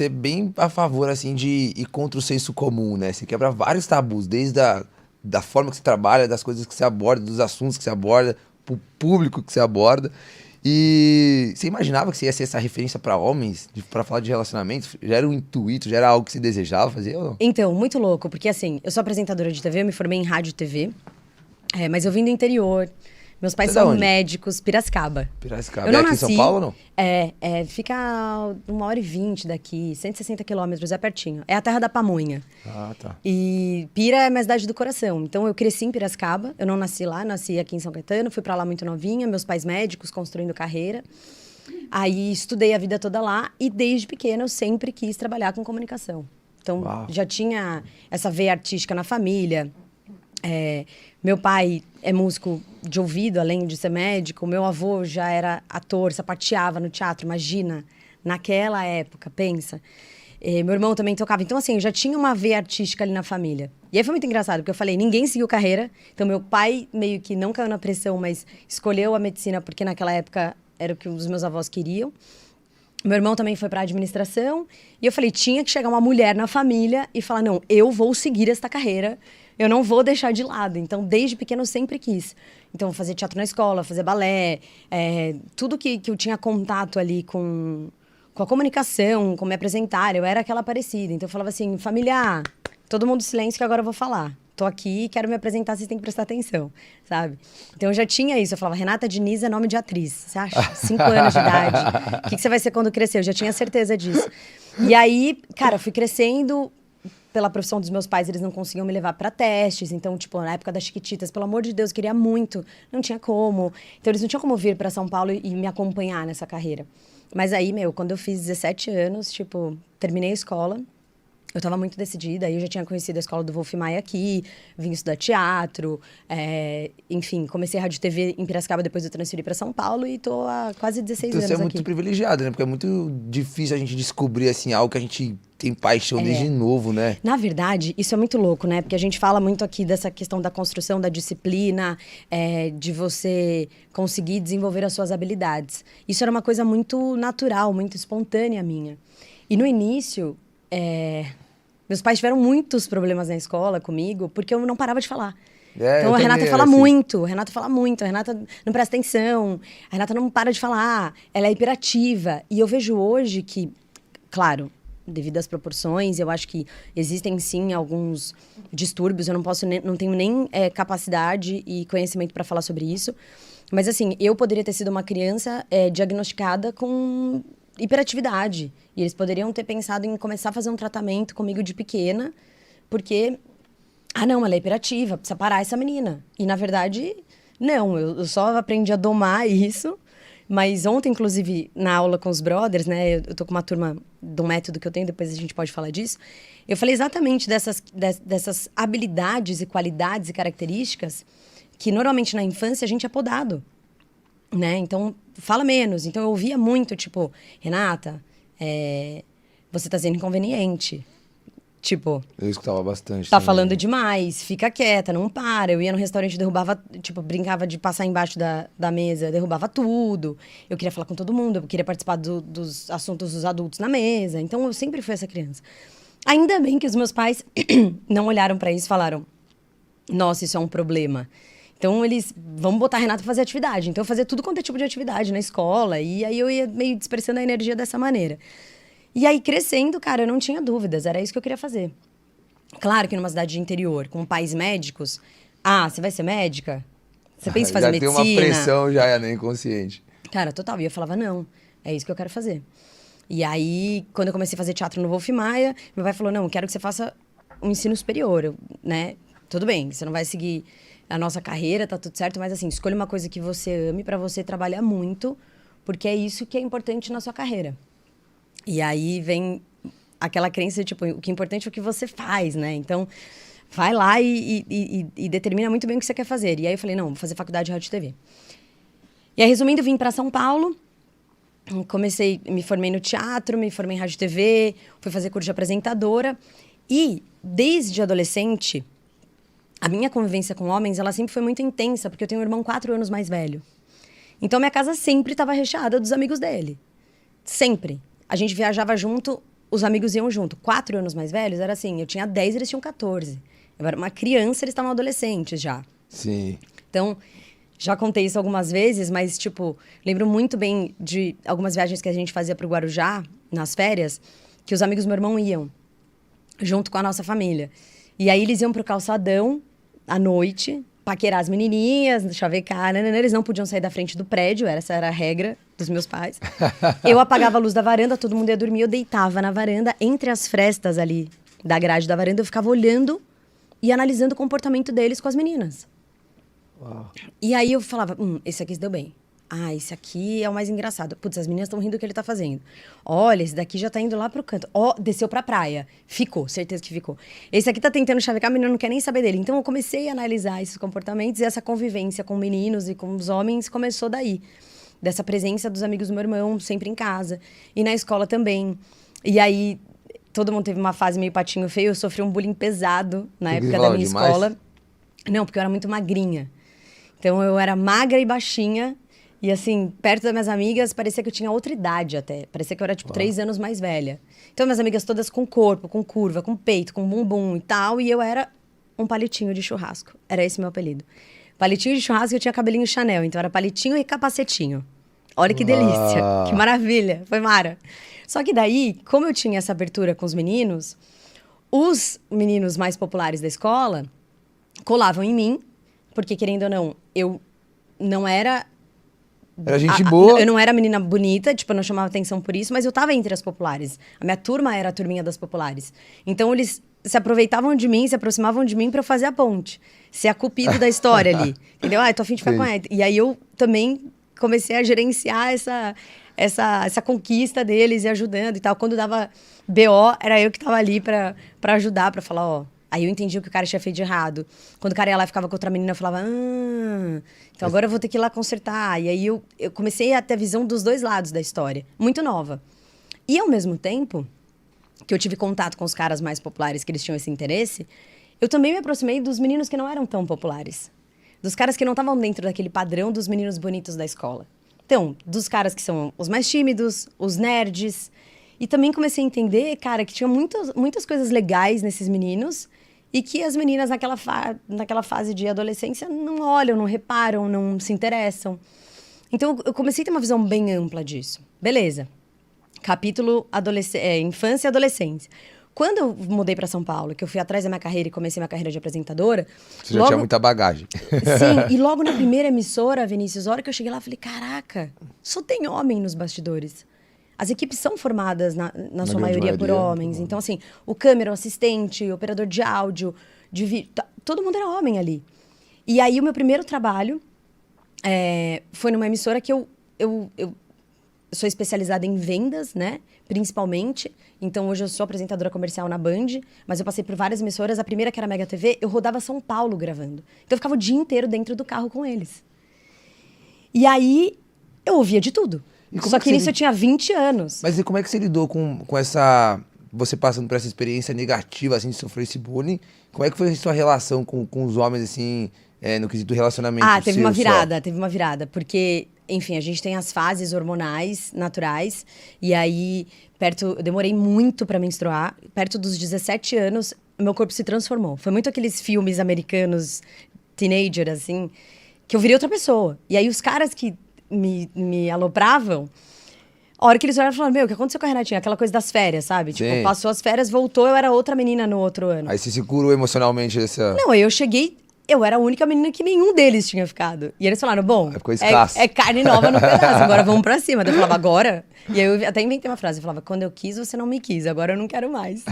você é bem a favor, assim, de ir contra o senso comum, né? Você quebra vários tabus, desde da forma que você trabalha, das coisas que você aborda, dos assuntos que você aborda, pro público que você aborda. E você imaginava que você ia ser essa referência pra homens, pra falar de relacionamentos? Já era um intuito, já era algo que você desejava fazer ou não? Então, muito louco, porque assim, eu sou apresentadora de TV, eu me formei em rádio e TV, mas eu vim do interior. Meus Você pais é da são onde? médicos, Piracicaba. Piracicaba. Eu É não aqui em São nasci. Paulo ou não? Fica 1h20 daqui, 160 quilômetros, é pertinho. É a terra da pamonha. Ah, tá. E Pira é a minha cidade do coração. Então eu cresci em Piracicaba, eu não nasci lá, nasci aqui em São Caetano, fui pra lá muito novinha, meus pais médicos, construindo carreira. Aí estudei a vida toda lá e desde pequena eu sempre quis trabalhar com comunicação. Então Uau. já tinha essa veia artística na família. Meu pai é músico de ouvido, além de ser médico. Meu avô já era ator, sapateava no teatro, imagina. Naquela época, pensa. Meu irmão também tocava. Então, assim, eu já tinha uma veia artística ali na família. E aí foi muito engraçado, porque eu falei, ninguém seguiu carreira. Então, meu pai meio que não caiu na pressão, mas escolheu a medicina porque naquela época era o que os meus avós queriam. Meu irmão também foi para administração. E eu falei, tinha que chegar uma mulher na família e falar, não, eu vou seguir esta carreira. Eu não vou deixar de lado. Então, desde pequeno, eu sempre quis. Então, fazer teatro na escola, fazer balé. Tudo que eu tinha contato ali com a comunicação, com me apresentar. Eu era aquela parecida. Então, eu falava assim, família, todo mundo silêncio que agora eu vou falar. Tô aqui, quero me apresentar, vocês têm que prestar atenção, sabe? Então, eu já tinha isso. Eu falava, Renata Diniz é nome de atriz. Você acha? 5 anos de idade. O que você vai ser quando crescer? Eu já tinha certeza disso. E aí, cara, eu fui crescendo. Pela profissão dos meus pais, eles não conseguiam me levar para testes. Então, tipo, na época das Chiquititas, pelo amor de Deus, eu queria muito. Não tinha como. Então, eles não tinham como vir para São Paulo e me acompanhar nessa carreira. Mas aí, quando eu fiz 17 anos, tipo, terminei a escola. Eu estava muito decidida, aí eu já tinha conhecido a escola do Wolf Maia aqui, vim estudar teatro, enfim, comecei a rádio e TV em Piracicaba, depois eu transferi para São Paulo e tô há quase 16 Então anos você é aqui. muito privilegiado, né? Porque é muito difícil a gente descobrir, assim, algo que a gente tem paixão desde novo, né? Na verdade, isso é muito louco, né? Porque a gente fala muito aqui dessa questão da construção da disciplina, de você conseguir desenvolver as suas habilidades. Isso era uma coisa muito natural, muito espontânea minha. E no início, meus pais tiveram muitos problemas na escola comigo, porque eu não parava de falar. Então, a Renata fala muito, a Renata não presta atenção, a Renata não para de falar, ela é hiperativa. E eu vejo hoje que, claro, devido às proporções, eu acho que existem sim alguns distúrbios, eu não tenho nem capacidade e conhecimento para falar sobre isso. Mas assim, eu poderia ter sido uma criança diagnosticada com hiperatividade. E eles poderiam ter pensado em começar a fazer um tratamento comigo de pequena, porque, não, ela é hiperativa, precisa parar essa menina. E na verdade, não, eu só aprendi a domar isso. Mas ontem, inclusive, na aula com os brothers, né? Eu tô com uma turma do método que eu tenho, depois a gente pode falar disso. Eu falei exatamente dessas habilidades e qualidades e características que normalmente na infância a gente é podado, né? Então, fala menos. Então, eu ouvia muito, tipo, Renata, você tá sendo inconveniente. Tipo, eu escutava bastante. Tá também. falando demais, fica quieta, não para. Eu ia no restaurante, derrubava, tipo, brincava de passar embaixo da mesa, derrubava tudo. Eu queria falar com todo mundo, eu queria participar dos assuntos dos adultos na mesa. Então, eu sempre fui essa criança. Ainda bem que os meus pais não olharam pra isso e falaram, nossa, isso é um problema. Então, vamos botar a Renata pra fazer atividade. Então, eu fazia tudo quanto é tipo de atividade na escola. E aí, eu ia meio dispersando a energia dessa maneira. E aí, crescendo, cara, eu não tinha dúvidas. Era isso que eu queria fazer. Claro que numa cidade de interior, com pais médicos... você vai ser médica? Você pensa em fazer medicina? Já tem uma pressão, já é inconsciente. Cara, total. E eu falava, não, é isso que eu quero fazer. E aí, quando eu comecei a fazer teatro no Wolf Maia, meu pai falou, não, quero que você faça um ensino superior, né? Tudo bem, você não vai seguir a nossa carreira, tá tudo certo, mas assim, escolha uma coisa que você ame pra você trabalhar muito, porque é isso que é importante na sua carreira. E aí vem aquela crença, tipo, o que é importante é o que você faz, né? Então, vai lá e determina muito bem o que você quer fazer. E aí eu falei, não, vou fazer faculdade de rádio e TV. E aí, resumindo, vim para São Paulo, me formei no teatro, me formei em rádio e TV, fui fazer curso de apresentadora. E, desde adolescente, a minha convivência com homens, ela sempre foi muito intensa, porque eu tenho um irmão 4 anos mais velho. Então, minha casa sempre estava recheada dos amigos dele. Sempre. A gente viajava junto os amigos iam junto. 4 anos mais velhos, era assim, eu tinha 10, eles tinham 14. Eu era uma criança, eles estavam adolescentes já. Sim. Então, já contei isso algumas vezes, mas, tipo, lembro muito bem de algumas viagens que a gente fazia pro Guarujá, nas férias, que os amigos do meu irmão iam, junto com a nossa família. E aí eles iam pro calçadão, à noite, paquerar as menininhas, chavecar, né? Eles não podiam sair da frente do prédio, essa era a regra dos meus pais. Eu apagava a luz da varanda, todo mundo ia dormir, eu deitava na varanda, entre as frestas ali da grade da varanda, eu ficava olhando e analisando o comportamento deles com as meninas. Uau. E aí eu falava, esse aqui se deu bem. Ah, esse aqui é o mais engraçado. Putz, as meninas estão rindo do que ele tá fazendo. Olha, esse daqui já tá indo lá pro canto. Ó, desceu pra praia. Ficou, certeza que ficou. Esse aqui tá tentando chavecar, a menina não quer nem saber dele. Então eu comecei a analisar esses comportamentos e essa convivência com meninos e com os homens começou daí. Dessa presença dos amigos do meu irmão, sempre em casa. E na escola também. E aí, todo mundo teve uma fase meio patinho feio. Eu sofri um bullying pesado na época da minha escola. Não, porque eu era muito magrinha. Então eu era magra e baixinha. E assim, perto das minhas amigas, parecia que eu tinha outra idade até. Parecia que eu era, tipo, 3 anos mais velha. Então, minhas amigas todas com corpo, com curva, com peito, com bumbum e tal. E eu era um palitinho de churrasco. Era esse meu apelido. Palitinho de churrasco, eu tinha cabelinho Chanel. Então, era palitinho e capacetinho. Olha que delícia. Que maravilha. Foi mara. Só que daí, como eu tinha essa abertura com os meninos meninos mais populares da escola colavam em mim. Porque, querendo ou não, eu não era... Era gente boa. Eu não era menina bonita, tipo, eu não chamava atenção por isso, mas eu tava entre as populares. A minha turma era a turminha das populares. Então, eles se aproveitavam de mim, se aproximavam de mim pra eu fazer a ponte. Ser a cupido da história ali. Entendeu? Ah, tô a fim de ficar com ela. E aí, eu também comecei a gerenciar essa conquista deles e ajudando e tal. Quando dava BO, era eu que tava ali pra ajudar, pra falar, ó... Aí eu entendi o que o cara tinha feito de errado. Quando o cara ia lá e ficava com outra menina, eu falava, então agora eu vou ter que ir lá consertar. E aí eu comecei a ter a visão dos dois lados da história. Muito nova. E ao mesmo tempo que eu tive contato com os caras mais populares, que eles tinham esse interesse, eu também me aproximei dos meninos que não eram tão populares. Dos caras que não estavam dentro daquele padrão dos meninos bonitos da escola. Então, dos caras que são os mais tímidos, os nerds. E também comecei a entender, cara, que tinha muitas coisas legais nesses meninos e que as meninas naquela fase de adolescência não olham, não reparam, não se interessam. Então, eu comecei a ter uma visão bem ampla disso. Beleza. Capítulo infância e adolescência. Quando eu mudei para São Paulo, que eu fui atrás da minha carreira e comecei minha carreira de apresentadora... Você já tinha muita bagagem. Sim, e logo na primeira emissora, Vinícius, a hora que eu cheguei lá, eu falei, caraca, só tem homem nos bastidores. As equipes são formadas, na sua maioria, por homens. Então, assim, o câmera, o assistente, o operador de áudio, de vídeo, todo mundo era homem ali. E aí, o meu primeiro trabalho foi numa emissora que eu sou especializada em vendas, né? Principalmente. Então, hoje eu sou apresentadora comercial na Band, mas eu passei por várias emissoras. A primeira, que era a Mega TV, eu rodava São Paulo gravando. Então, eu ficava o dia inteiro dentro do carro com eles. E aí, eu ouvia de tudo. Só que nisso eu tinha 20 anos. Mas e como é que você lidou com essa... Você passando por essa experiência negativa, assim, de sofrer esse bullying? Como é que foi a sua relação com os homens, assim, no quesito relacionamento? Teve uma virada. Porque, enfim, a gente tem as fases hormonais naturais. E aí, eu demorei muito pra menstruar. Perto dos 17 anos, meu corpo se transformou. Foi muito aqueles filmes americanos, teenager, assim, que eu virei outra pessoa. E aí, os caras que me alopravam, a hora que eles olharam e falaram, meu, o que aconteceu com a Renatinha? Aquela coisa das férias, sabe? Sim. Tipo, passou as férias, voltou, eu era outra menina no outro ano. Aí você se curou emocionalmente essa... Não, aí eu cheguei, eu era a única menina que nenhum deles tinha ficado. E eles falaram, bom, é carne nova no pedaço, agora vamos pra cima. Daí eu falava, agora? E aí eu até inventei uma frase, eu falava, quando eu quis, você não me quis, agora eu não quero mais.